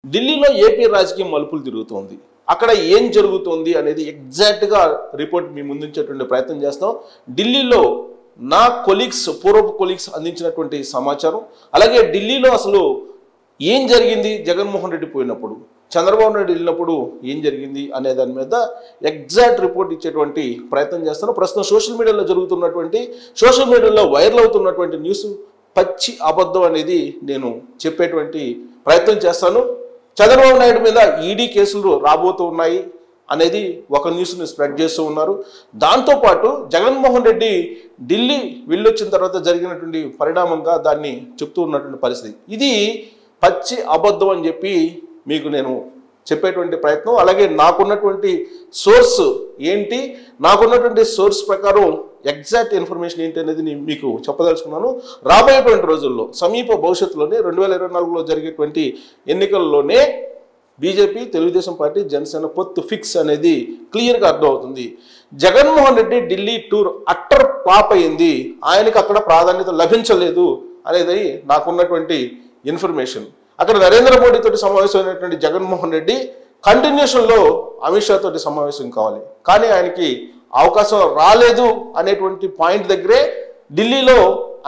ఢిల్లీలో ఏపీ రాజకీయం మలుపులు తిరుగుతోంది. అక్కడ ఏం జరుగుతోంది అనేది ఎగ్జాక్ట్గా రిపోర్ట్ మీ ముందుంచేటువంటి ప్రయత్నం చేస్తాం. ఢిల్లీలో నా పూర్వపు కొలీగ్స్ అందించినటువంటి సమాచారం, అలాగే ఢిల్లీలో అసలు ఏం జరిగింది, జగన్మోహన్ రెడ్డి పోయినప్పుడు, చంద్రబాబు నాయుడు వెళ్ళినప్పుడు ఏం జరిగింది అనే దాని మీద ఎగ్జాక్ట్ రిపోర్ట్ ఇచ్చేటువంటి ప్రయత్నం చేస్తాను. ప్రస్తుతం సోషల్ మీడియాలో వైరల్ అవుతున్నటువంటి న్యూస్ పచ్చి అబద్ధం అనేది నేను చెప్పేటువంటి ప్రయత్నం చేస్తాను. చంద్రబాబు నాయుడు మీద ఈడీ కేసులు రాబోతూ ఉన్నాయి అనేది ఒక న్యూస్ని స్ప్రెడ్ చేస్తూ ఉన్నారు. దాంతోపాటు జగన్మోహన్ రెడ్డి ఢిల్లీ వెళ్ళొచ్చిన తర్వాత జరిగినటువంటి పరిణామంగా దాన్ని చెప్తూ ఉన్నటువంటి పరిస్థితి. ఇది పచ్చి అబద్ధం అని చెప్పి మీకు నేను చెప్పేటువంటి ప్రయత్నం. అలాగే నాకున్నటువంటి సోర్స్ ఏంటి, నాకున్నటువంటి సోర్స్ ప్రకారం ఎగ్జాక్ట్ ఇన్ఫర్మేషన్ ఏంటి అనేది నేను మీకు చెప్పదలుచుకున్నాను. రాబోయేటువంటి రోజుల్లో సమీప భవిష్యత్తులోనే 2024లో జరిగేటువంటి ఎన్నికల్లోనే బీజేపీ, తెలుగుదేశం పార్టీ, జనసేన పొత్తు ఫిక్స్ అనేది క్లియర్గా అర్థమవుతుంది. Jaganmohan Reddy Delhi tour utter flop అయింది, ఆయనకి అక్కడ ప్రాధాన్యత లభించలేదు అనేది నాకున్నటువంటి ఇన్ఫర్మేషన్. అక్కడ నరేంద్ర మోడీ తోటి సమావేశమైనటువంటి జగన్మోహన్ రెడ్డి కంటిన్యూషన్లో అమిత్ షా తోటి సమావేశం కావాలి, కానీ ఆయనకి అవకాశం రాలేదు అనేటువంటి పాయింట్ దగ్గరే ఢిల్లీలో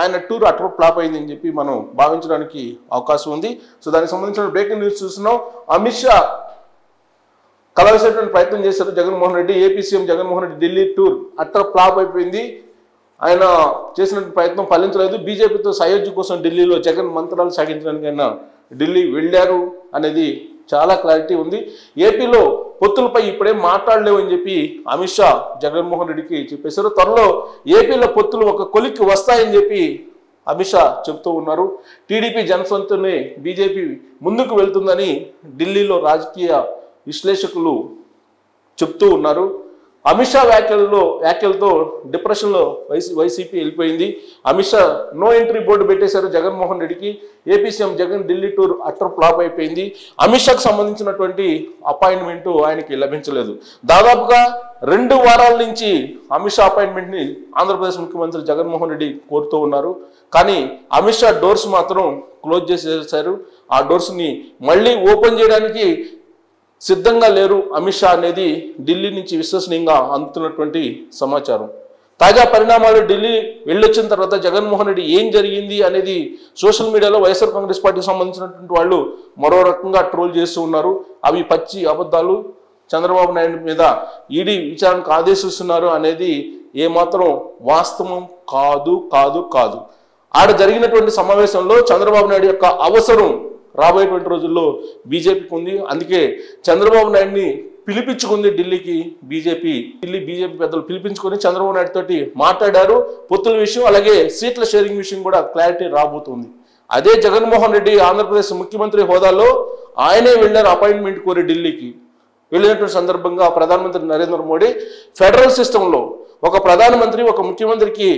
ఆయన టూర్ అటర్ ఫ్లాప్ అయిందని చెప్పి మనం భావించడానికి అవకాశం ఉంది. సో దానికి సంబంధించిన బ్రేకింగ్ న్యూస్ చూస్తున్నాం. అమిత్ షా కలవసేటువంటి ప్రయత్నం చేశారు Jaganmohan Reddy. AP CM Jaganmohan Reddy Delhi tour utter flop అయిపోయింది, ఆయన చేసిన ప్రయత్నం ఫలించలేదు. బీజేపీతో సయోధ్య కోసం ఢిల్లీలో జగన్ మంత్రాలు సాగించడానికి ఆయన ఢిల్లీ వెళ్ళారు అనేది చాలా క్లారిటీ ఉంది. ఏపీలో పొత్తులపై ఇప్పుడేం మాట్లాడలేవు అని చెప్పి అమిత్ షా జగన్మోహన్ రెడ్డికి చెప్పేశారు. త్వరలో ఏపీలో పొత్తులు ఒక కొలిక్కి వస్తాయని చెప్పి అమిత్ షా చెప్తూ ఉన్నారు. టీడీపీ జనసంతోనే బీజేపీ ముందుకు వెళ్తుందని ఢిల్లీలో రాజకీయ విశ్లేషకులు చెప్తూ ఉన్నారు. అమిత్ షా వ్యాఖ్యలతో డిప్రెషన్లో వైసీపీ వెళ్ళిపోయింది. Amit Shah no entry board పెట్టేశారు జగన్మోహన్ రెడ్డికి. AP CM Jagan Delhi tour utter flop అయిపోయింది. అమిత్ షాకు సంబంధించినటువంటి అపాయింట్మెంట్ ఆయనకి లభించలేదు. దాదాపుగా 2 వారాల నుంచి అమిత్ షా అపాయింట్మెంట్ని ఆంధ్రప్రదేశ్ ముఖ్యమంత్రి జగన్మోహన్ రెడ్డి కోరుతూ ఉన్నారు. కానీ అమిత్ షా డోర్స్ మాత్రం క్లోజ్ చేసేసారు. ఆ డోర్స్ని మళ్ళీ ఓపెన్ చేయడానికి సిద్ధంగా లేరు అమిత్ షా అనేది ఢిల్లీ నుంచి విశ్వసనీయంగా అందుతున్నటువంటి సమాచారం. తాజా పరిణామాలు ఢిల్లీ వెళ్ళొచ్చిన తర్వాత జగన్మోహన్ రెడ్డి ఏం జరిగింది అనేది సోషల్ మీడియాలో వైఎస్ఆర్ కాంగ్రెస్ పార్టీకి సంబంధించినటువంటి వాళ్ళు మరో రకంగా ట్రోల్ చేస్తూ ఉన్నారు. అవి పచ్చి అబద్ధాలు, చంద్రబాబు నాయుడు మీద ఈడీ విచారణకు ఆదేశిస్తున్నారు అనేది ఏమాత్రం వాస్తవం కాదు కాదు కాదు. ఆడ జరిగినటువంటి సమావేశంలో చంద్రబాబు నాయుడు యొక్క అవసరం రాబోయేటువంటి రోజుల్లో బీజేపీకి ఉంది. అందుకే చంద్రబాబు నాయుడిని పిలిపించుకుంది ఢిల్లీ బీజేపీ పెద్దలు పిలిపించుకొని చంద్రబాబు నాయుడు తోటి మాట్లాడారు. పొత్తుల విషయం, అలాగే సీట్ల షేరింగ్ విషయం కూడా క్లారిటీ రాబోతుంది. అదే జగన్మోహన్ రెడ్డి ఆంధ్రప్రదేశ్ ముఖ్యమంత్రి హోదాలో ఆయనే వెళ్ళారు అపాయింట్మెంట్ కోరి ఢిల్లీకి. వెళ్ళినటువంటి సందర్భంగా ప్రధానమంత్రి నరేంద్ర మోడీ ఫెడరల్ సిస్టంలో ఒక ప్రధానమంత్రి ఒక ముఖ్యమంత్రికి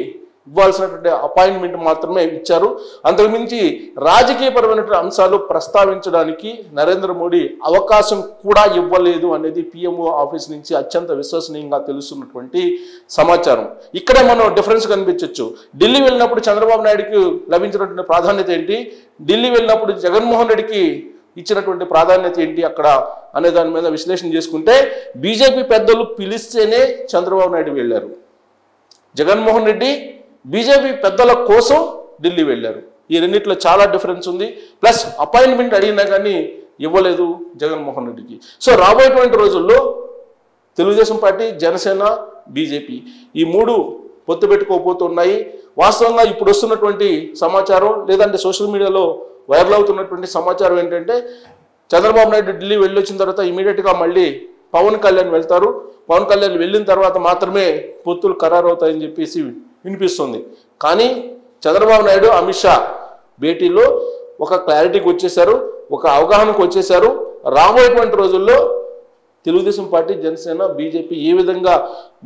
ఇవ్వాల్సినటువంటి అపాయింట్మెంట్ మాత్రమే ఇచ్చారు. అంతకుమించి రాజకీయపరమైనటువంటి అంశాలు ప్రస్తావించడానికి నరేంద్ర మోడీ అవకాశం కూడా ఇవ్వలేదు అనేది పిఎంఓ ఆఫీస్ నుంచి అత్యంత విశ్వసనీయంగా తెలుస్తున్నటువంటి సమాచారం. ఇక్కడే మనం డిఫరెన్స్ కనిపించవచ్చు. ఢిల్లీ వెళ్ళినప్పుడు చంద్రబాబు నాయుడుకి లభించినటువంటి ప్రాధాన్యత ఏంటి, ఢిల్లీ వెళ్ళినప్పుడు జగన్మోహన్ రెడ్డికి ఇచ్చినటువంటి ప్రాధాన్యత ఏంటి అక్కడ అనే దాని మీద విశ్లేషణ చేసుకుంటే, బీజేపీ పెద్దలు పిలిస్తేనే చంద్రబాబు నాయుడు వెళ్ళారు, జగన్మోహన్ రెడ్డి బీజేపీ పెద్దల కోసం ఢిల్లీ వెళ్ళారు. ఈ రెండిట్లో చాలా డిఫరెన్స్ ఉంది. ప్లస్ అపాయింట్మెంట్ అడిగినా కానీ ఇవ్వలేదు జగన్మోహన్ రెడ్డికి. సో రాబోయేటువంటి రోజుల్లో తెలుగుదేశం పార్టీ, జనసేన, బీజేపీ ఈ 3 పొత్తు పెట్టుకోబోతున్నాయి. వాస్తవంగా ఇప్పుడు వస్తున్నటువంటి సమాచారం, లేదంటే సోషల్ మీడియాలో వైరల్ అవుతున్నటువంటి సమాచారం ఏంటంటే, చంద్రబాబు నాయుడు ఢిల్లీ వెళ్ళొచ్చిన తర్వాత ఇమీడియట్గా మళ్ళీ పవన్ కళ్యాణ్ వెళ్తారు. పవన్ కళ్యాణ్ వెళ్ళిన తర్వాత మాత్రమే పొత్తులు ఖరారు అవుతాయని చెప్పేసి వినిపిస్తుంది. కానీ చంద్రబాబు నాయుడు, అమిత్ షా భేటీలో ఒక క్లారిటీకి వచ్చేశారు, ఒక అవగాహనకు వచ్చేశారు. రాబోయేటువంటి రోజుల్లో తెలుగుదేశం పార్టీ, జనసేన, బీజేపీ ఏ విధంగా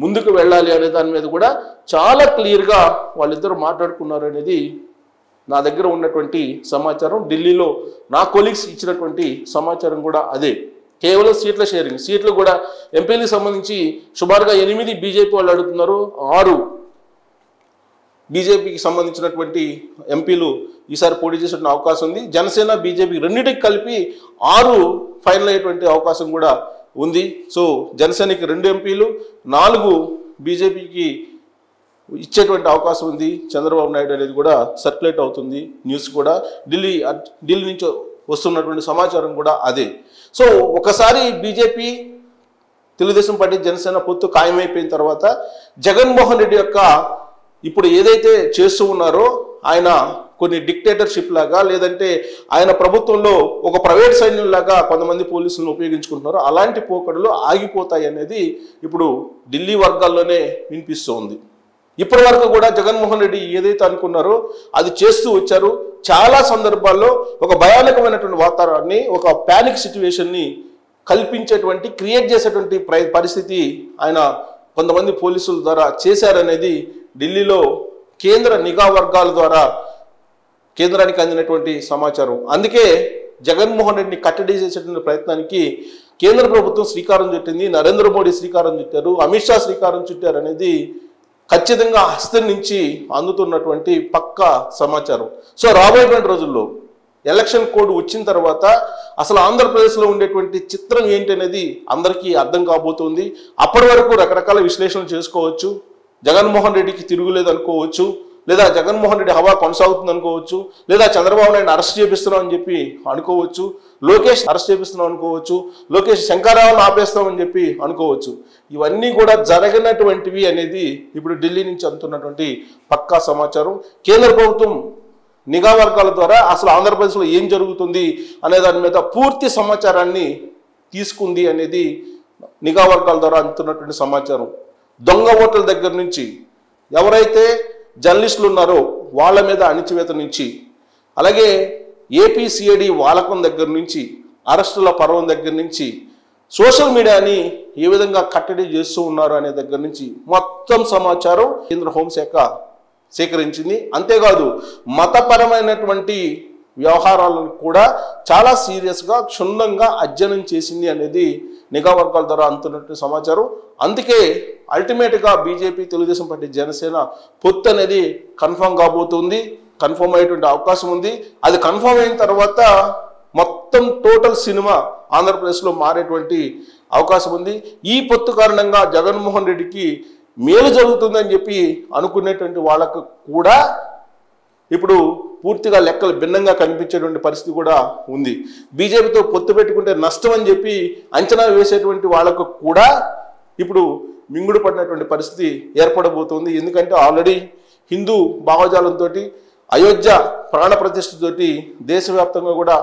ముందుకు వెళ్ళాలి అనే దాని మీద కూడా చాలా క్లియర్గా వాళ్ళిద్దరూ మాట్లాడుకున్నారు అనేది నా దగ్గర ఉన్నటువంటి సమాచారం. ఢిల్లీలో నా కొలీగ్స్ ఇచ్చినటువంటి సమాచారం కూడా అదే. కేవలం సీట్ల షేరింగ్, సీట్లు కూడా ఎంపీలకు సంబంధించి సుమారుగా 8 బీజేపీ వాళ్ళు అడుగుతున్నారు, 6 బీజేపీకి సంబంధించినటువంటి ఎంపీలు ఈసారి పోటీ చేసే అవకాశం ఉంది. జనసేన బీజేపీ రెండింటికి కలిపి 6 ఫైనల్ అయ్యేటువంటి అవకాశం కూడా ఉంది. సో జనసేనకి 2 ఎంపీలు, 4 బీజేపీకి ఇచ్చేటువంటి అవకాశం ఉంది. చంద్రబాబు నాయుడు అనేది కూడా సర్క్యులేట్ అవుతుంది న్యూస్ కూడా. ఢిల్లీ నుంచి వస్తున్నటువంటి సమాచారం కూడా అదే. సో ఒకసారి బీజేపీ, తెలుగుదేశం పార్టీ, జనసేన పొత్తు ఖాయమైపోయిన తర్వాత జగన్మోహన్ రెడ్డి యొక్క ఇప్పుడు ఏదైతే చేస్తూ ఉన్నారో ఆయన కొన్ని డిక్టేటర్షిప్ లాగా, లేదంటే ఆయన ప్రభుత్వంలో ఒక ప్రైవేట్ సైన్యం లాగా కొంతమంది పోలీసులను ఉపయోగించుకుంటున్నారు. అలాంటి పోకడలు ఆగిపోతాయి అనేది ఇప్పుడు ఢిల్లీ వర్గాల్లోనే వినిపిస్తూ ఉంది. ఇప్పటి వరకు కూడా జగన్మోహన్ రెడ్డి ఏదైతే అనుకున్నారో అది చేస్తూ వచ్చారు. చాలా సందర్భాల్లో ఒక భయానకమైనటువంటి వాతావరణాన్ని, ఒక ప్యానిక్ సిచ్యువేషన్ని కల్పించేటువంటి, క్రియేట్ చేసేటువంటి పరిస్థితి ఆయన కొంతమంది పోలీసుల ద్వారా చేశారనేది ఢిల్లీలో కేంద్ర నిఘా వర్గాల ద్వారా కేంద్రానికి అందినటువంటి సమాచారం. అందుకే జగన్మోహన్ రెడ్డిని కట్టడి చేసేటువంటి ప్రయత్నానికి కేంద్ర ప్రభుత్వం శ్రీకారం చుట్టింది. నరేంద్ర మోడీ శ్రీకారం చుట్టారు, అమిత్ షా శ్రీకారం చుట్టారు అనేది ఖచ్చితంగా హస్తం నుంచి అందుతున్నటువంటి పక్కా సమాచారం. సో రాబోయేటువంటి రోజుల్లో ఎలక్షన్ కోడ్ వచ్చిన తర్వాత అసలు ఆంధ్రప్రదేశ్లో ఉండేటువంటి చిత్రం ఏంటి అనేది అందరికీ అర్థం కాబోతుంది. అప్పటి వరకు రకరకాల విశ్లేషణలు చేసుకోవచ్చు. జగన్మోహన్ రెడ్డికి తిరుగులేదు అనుకోవచ్చు, లేదా జగన్మోహన్ రెడ్డి హవా కొనసాగుతుంది అనుకోవచ్చు, లేదా చంద్రబాబు నాయుడు అరెస్ట్ చేపిస్తున్నాం అని చెప్పి అనుకోవచ్చు, లోకేష్ అరెస్ట్ చేపిస్తున్నాం అనుకోవచ్చు, లోకేష్ శంకరరావును ఆపేస్తామని చెప్పి అనుకోవచ్చు. ఇవన్నీ కూడా జరగనటువంటివి అనేది ఇప్పుడు ఢిల్లీ నుంచి అందుతున్నటువంటి పక్కా సమాచారం. కేంద్ర ప్రభుత్వం నిఘా వర్గాల ద్వారా అసలు ఆంధ్రప్రదేశ్లో ఏం జరుగుతుంది అనే దాని మీద పూర్తి సమాచారాన్ని తీసుకుంది అనేది నిఘా వర్గాల ద్వారా అందుతున్నటువంటి సమాచారం. దొంగ ఓట్ల దగ్గర నుంచి, ఎవరైతే జర్నలిస్టులు ఉన్నారో వాళ్ళ మీద అణిచివేత నుంచి, అలాగే ఏపీసీఐడి వాలకం దగ్గర నుంచి, అరెస్టుల పర్వం దగ్గర నుంచి, సోషల్ మీడియాని ఏ విధంగా కట్టడి చేస్తూ ఉన్నారు అనే దగ్గర నుంచి మొత్తం సమాచారం కేంద్ర హోంశాఖ సేకరించింది. అంతేకాదు మతపరమైనటువంటి వ్యవహారాలను కూడా చాలా సీరియస్గా క్షుణ్ణంగా అధ్యయనం చేసింది అనేది నిఘా వర్గాల ద్వారా అందుతున్నటువంటి సమాచారం. అందుకే అల్టిమేట్గా బీజేపీ, తెలుగుదేశం పార్టీ, జనసేన పొత్తు అనేది కన్ఫర్మ్ కాబోతుంది. కన్ఫర్మ్ అయ్యేటువంటి అవకాశం ఉంది. అది కన్ఫర్మ్ అయిన తర్వాత మొత్తం టోటల్ సినిమా ఆంధ్రప్రదేశ్లో మారేటువంటి అవకాశం ఉంది. ఈ పొత్తు కారణంగా జగన్మోహన్ రెడ్డికి మేలు జరుగుతుందని చెప్పి అనుకునేటువంటి వాళ్ళకు కూడా ఇప్పుడు పూర్తిగా లెక్కలు భిన్నంగా కనిపించేటువంటి పరిస్థితి కూడా ఉంది. బీజేపీతో పొత్తు పెట్టుకుంటే నష్టం అని చెప్పి అంచనా వేసేటువంటి వాళ్ళకు కూడా ఇప్పుడు మింగుడు పడినటువంటి పరిస్థితి ఏర్పడబోతుంది. ఎందుకంటే ఆల్రెడీ హిందూ భావజాలంతో, అయోధ్య ప్రాణ ప్రతిష్టతోటి దేశవ్యాప్తంగా కూడా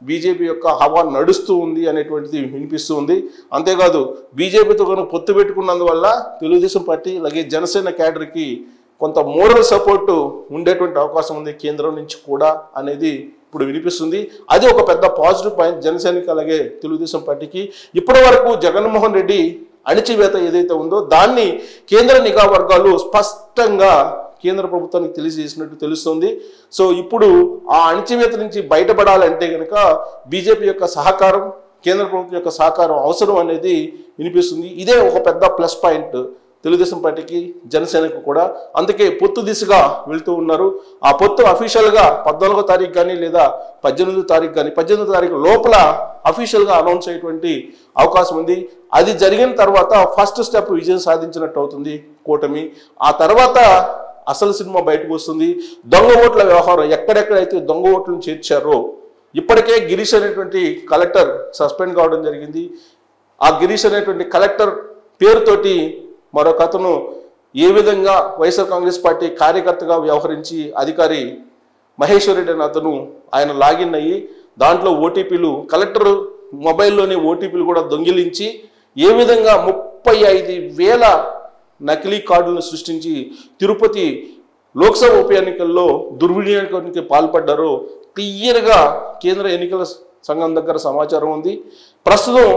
బీజేపీ యొక్క హవా నడుస్తూ ఉంది అనేటువంటిది వినిపిస్తూ ఉంది. అంతేకాదు బీజేపీతో కనుక పొత్తు పెట్టుకున్నందువల్ల తెలుగుదేశం పార్టీ అలాగే జనసేన క్యాడర్కి కొంత మోరల్ సపోర్టు ఉండేటువంటి అవకాశం ఉంది కేంద్రం నుంచి కూడా అనేది ఇప్పుడు వినిపిస్తుంది. అది ఒక పెద్ద పాజిటివ్ పాయింట్ జనసేనకి అలాగే తెలుగుదేశం పార్టీకి. ఇప్పటి వరకు జగన్మోహన్ రెడ్డి అణిచివేత ఏదైతే ఉందో దాన్ని కేంద్ర నిఘా వర్గాలు స్పష్టంగా కేంద్ర ప్రభుత్వానికి తెలియజేసినట్టు తెలుస్తుంది. సో ఇప్పుడు ఆ అణిచివేత నుంచి బయటపడాలంటే కనుక బీజేపీ యొక్క సహకారం, కేంద్ర ప్రభుత్వం యొక్క సహకారం అవసరం అనేది వినిపిస్తుంది. ఇదే ఒక పెద్ద ప్లస్ పాయింట్ తెలుగుదేశం పార్టీకి, జనసేనకు కూడా. అందుకే పొత్తు దిశగా వెళ్తూ ఉన్నారు. ఆ పొత్తు అఫీషియల్గా 14వ తారీఖు కానీ లేదా 18వ తారీఖు కానీ, 18వ తారీఖు లోపల అఫీషియల్గా అనౌన్స్ అయ్యేటువంటి అవకాశం ఉంది. అది జరిగిన తర్వాత ఫస్ట్ స్టెప్ విజయం సాధించినట్టు అవుతుంది కూటమి. ఆ తర్వాత అసలు సినిమా బయటకు వస్తుంది. దొంగ ఓట్ల వ్యవహారం ఎక్కడెక్కడైతే దొంగ ఓట్లను చేర్చారో, ఇప్పటికే గిరీష్ అనేటువంటి కలెక్టర్ సస్పెండ్ కావడం జరిగింది. ఆ గిరీష్ అనేటువంటి కలెక్టర్ పేరుతోటి మరొక అతను ఏ విధంగా వైఎస్ఆర్ కాంగ్రెస్ పార్టీ కార్యకర్తగా వ్యవహరించి అధికారి మహేశ్వర్ రెడ్డి అనే అతను ఆయన లాగిన్ అయ్యి దాంట్లో ఓటీపీలు, కలెక్టర్ మొబైల్లోని ఓటీపీలు కూడా దొంగిలించి ఏ విధంగా 35,000 నకిలీ కార్డులను సృష్టించి తిరుపతి లోక్సభ ఉప ఎన్నికల్లో దుర్వినియోగానికి పాల్పడ్డారో క్లియర్గా కేంద్ర ఎన్నికల సంఘం దగ్గర సమాచారం ఉంది. ప్రస్తుతం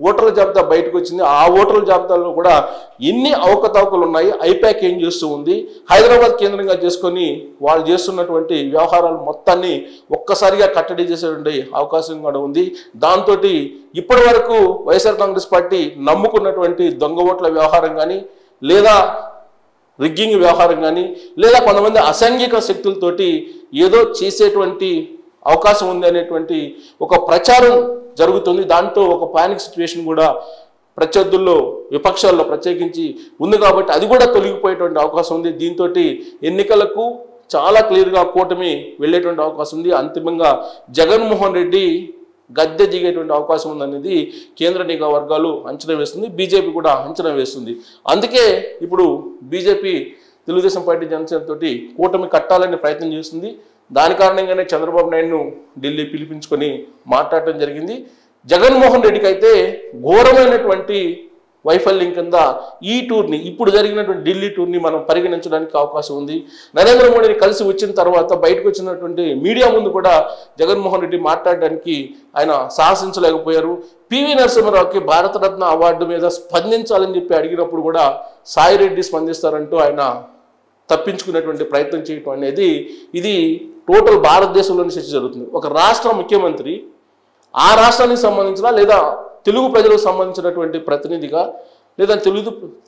ఓటర్ల జాబితా బయటకు వచ్చింది. ఆ ఓటర్ల జాబితాలో కూడా ఎన్ని అవకతవకలు ఉన్నాయి, ఐపాక్ ఏం చేస్తూ ఉంది, హైదరాబాద్ కేంద్రంగా చేసుకొని వాళ్ళు చేస్తున్నటువంటి వ్యవహారాలు మొత్తాన్ని ఒక్కసారిగా కట్టడి చేసేటువంటి అవకాశం కూడా ఉంది. దాంతో ఇప్పటి వరకు వైఎస్ఆర్ కాంగ్రెస్ పార్టీ నమ్ముకున్నటువంటి దొంగ ఓట్ల వ్యవహారం కానీ లేదా రిగ్గింగ్ వ్యవహారం కానీ లేదా కొంతమంది అసాంఘిక శక్తులతోటి ఏదో చేసేటువంటి అవకాశం ఉంది అనేటువంటి ఒక ప్రచారం జరుగుతుంది. దాంతో ఒక పానిక్ సిచ్యువేషన్ కూడా ప్రత్యర్థుల్లో విపక్షాల్లో ప్రత్యేకించి ఉంది కాబట్టి అది కూడా తొలగిపోయేటువంటి అవకాశం ఉంది. దీంతో ఎన్నికలకు చాలా క్లియర్గా కూటమి వెళ్ళేటువంటి అవకాశం ఉంది. అంతిమంగా జగన్మోహన్ రెడ్డి గద్దె దిగేటువంటి అవకాశం ఉందనేది కేంద్ర నిఘా వర్గాలు అంచనా వేస్తుంది, బీజేపీ కూడా అంచనా వేస్తుంది. అందుకే ఇప్పుడు బీజేపీ తెలుగుదేశం పార్టీ జనసేన తోటి కూటమి కట్టాలని ప్రయత్నం చేస్తుంది. దాని కారణంగానే చంద్రబాబు నాయుడును ఢిల్లీ పిలిపించుకొని మాట్లాడటం జరిగింది. జగన్మోహన్ రెడ్డికి అయితే ఘోరమైనటువంటి వైఫల్యం కింద ఈ టూర్ని, ఇప్పుడు జరిగినటువంటి ఢిల్లీ టూర్ని మనం పరిగణించడానికి అవకాశం ఉంది. నరేంద్ర మోడీని కలిసి వచ్చిన తర్వాత బయటకు వచ్చినటువంటి మీడియా ముందు కూడా జగన్మోహన్ రెడ్డి మాట్లాడడానికి ఆయన సాహసించలేకపోయారు. పివి నరసింహారావుకి భారతరత్న అవార్డు మీద స్పందించాలని చెప్పి అడిగినప్పుడు కూడా సాయిరెడ్డి స్పందిస్తారంటూ ఆయన తప్పించుకునేటువంటి ప్రయత్నం చేయటం అనేది ఇది టోటల్ భారతదేశంలోని చర్చ జరుగుతుంది. ఒక రాష్ట్ర ముఖ్యమంత్రి ఆ రాష్ట్రానికి సంబంధించిన లేదా తెలుగు ప్రజలకు సంబంధించినటువంటి ప్రతినిధిగా లేదా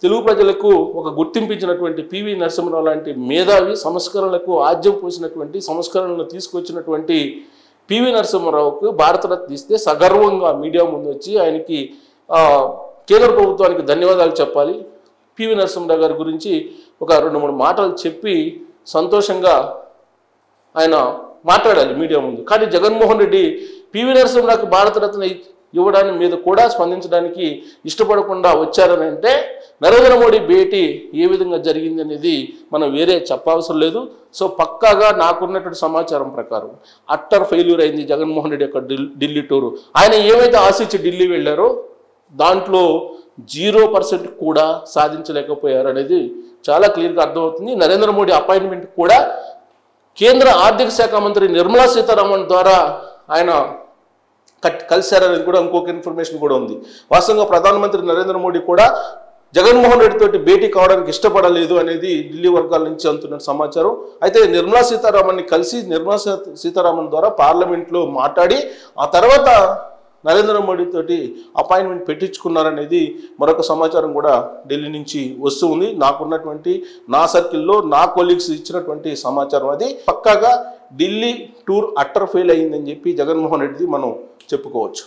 తెలుగు ప్రజలకు ఒక గుర్తింపించినటువంటి పివి నరసింహారావు లాంటి మేధావి, సంస్కరణలకు ఆజ్యం పోసినటువంటి, సంస్కరణలను తీసుకొచ్చినటువంటి పివి నరసింహారావుకు భారతరత్న ఇస్తే సగర్వంగా మీడియా ముందు వచ్చి ఆయనకి కేంద్ర ప్రభుత్వానికి ధన్యవాదాలు చెప్పాలి, పివి నరసింహారావు గారి గురించి ఒక 2-3 మాటలు చెప్పి సంతోషంగా ఆయన మాట్లాడాలి మీడియా ముందు. కానీ జగన్మోహన్ రెడ్డి పివి నరసింహారావుకి భారతరత్న ఇవ్వడానికి మీద కూడా స్పందించడానికి ఇష్టపడకుండా వచ్చారని అంటే నరేంద్ర మోడీ భేటీ ఏ విధంగా జరిగింది అనేది మనం వేరే చెప్పవసరం లేదు. సో పక్కాగా నాకున్నటువంటి సమాచారం ప్రకారం అట్టర్ ఫెయిల్యూర్ అయింది జగన్మోహన్ రెడ్డి యొక్క ఢిల్లీ టూరు. ఆయన ఏమైతే ఆశించి ఢిల్లీ వెళ్ళారో దాంట్లో 0% కూడా సాధించలేకపోయారు అనేది చాలా క్లియర్గా అర్థమవుతుంది. నరేంద్ర మోడీ అపాయింట్మెంట్ కూడా కేంద్ర ఆర్థిక శాఖ మంత్రి నిర్మలా సీతారామన్ ద్వారా ఆయన కలిశారనేది కూడా ఇంకొక ఇన్ఫర్మేషన్ కూడా ఉంది. వాస్తవంగా ప్రధానమంత్రి నరేంద్ర మోడీ కూడా జగన్మోహన్ రెడ్డి తోటి భేటీ కావడానికి ఇష్టపడలేదు అనేది ఢిల్లీ వర్గాల నుంచి అందుతున్న సమాచారం. అయితే నిర్మలా సీతారామన్ని కలిసి నిర్మలా సీతారామన్ ద్వారా పార్లమెంట్లో మాట్లాడి ఆ తర్వాత నరేంద్ర మోడీ తోటి అపాయింట్మెంట్ పెట్టించుకున్నారనేది మరొక సమాచారం కూడా ఢిల్లీ నుంచి వస్తూ ఉంది. నాకున్నటువంటి నా సర్కిల్లో నా కొలీగ్స్ ఇచ్చినటువంటి సమాచారం అది. పక్కాగా ఢిల్లీ టూర్ అట్టర్ ఫెయిల్ అయిందని చెప్పి జగన్మోహన్ రెడ్డిది మనం చెప్పుకోవచ్చు.